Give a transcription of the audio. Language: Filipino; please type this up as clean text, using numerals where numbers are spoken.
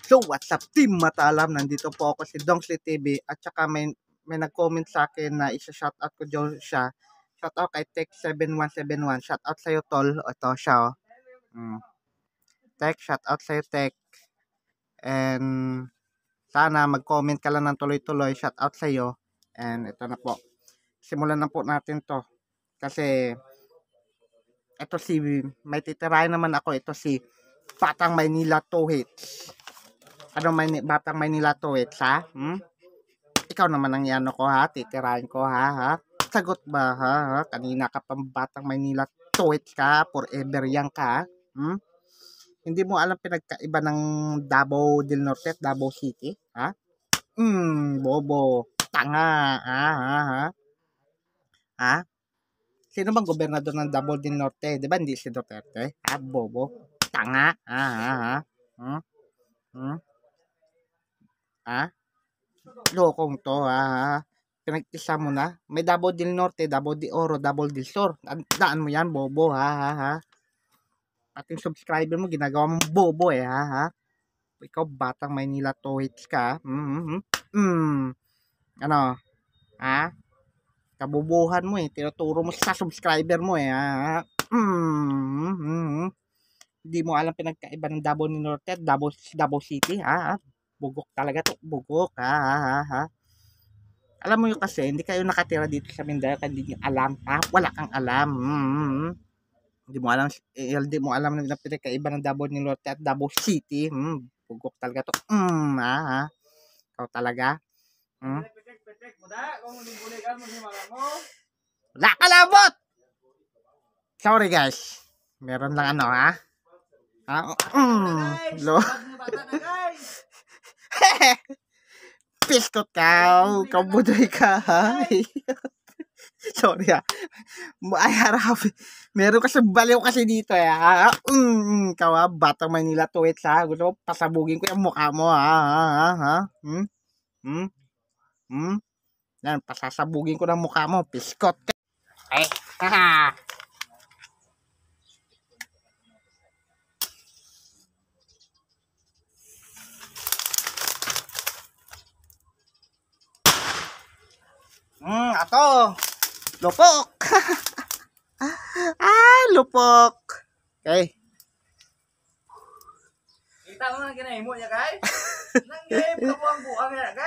So, what's up, Team Matalam? Nandito po ako si Dongsley TV at saka may nag-comment sa akin na isa-shoutout ko dyan siya. Shoutout kay Tech7171. Shoutout sa'yo, tol. Ito siya, oh. Tech, shoutout sa'yo, Tech. And sana mag-comment ka lang ng tuloy-tuloy. Shoutout sa'yo. And ito na po. Simulan na po natin to. Kasi ito may titirahin naman ako. Ito si Batang Maynila 2Hits. Ano Batang Maynila 2Hits, ha? Ikaw naman ang iano ko, ha? Titirahin ko, ha? Sagot ba, ha? Kanina ka pang Batang Maynila 2Hits ka. Forever yan ka, ha? Hindi mo alam pinagkaiba ng Davao del Norte at Davao City, ha? Bobo. Tanga, ha? Sino bang gobernador ng Davao del Norte? Di ba hindi si Duterte? Ha? Bobo. Tanga, ha? Lokong to, ha? Pinagtisa mo na. May Davao del Norte, Davao de Oro, Davao del Sur. Daan mo yan, bobo, ha? Ating subscriber mo, ginagawa mong bobo, ha? Ikaw, Batang Maynila 2Hits ka. Ano? Ha? Kabubuhan mo, tinuturo mo sa subscriber mo, ha? Hindi mo alam pinagkaiba ng Davao del Norte at Davao City, ha? Bugok talaga to, bugok, ha? Alam mo yung kasi, hindi kayo nakatira dito sa Mindanao, hindi nyo alam, ha? Wala kang alam, Hindi mo alam na pinagkaiba ng Davao del Norte at Davao City, bugok talaga to, ha? Ikaw talaga, Wala ka labot! Sorry guys, meron lang ano, ha? Piskot ka, kabudoy ka, ha? Sorry, ha? Ay, harap. Meron kasi baliw kasi dito, ha? Ikaw, ha? Batang Maynila 2Hits, ha? Gusto mo, pasabugin ko yung mukha mo, ha? Yan, pasasabugin ko ng mukha mo, piskot ka. Ay, haha. Ato. Lupok. Lupok. Okay. Kita mo na kinahimo niya, guys. Nang game ka po ang buang niya, guys.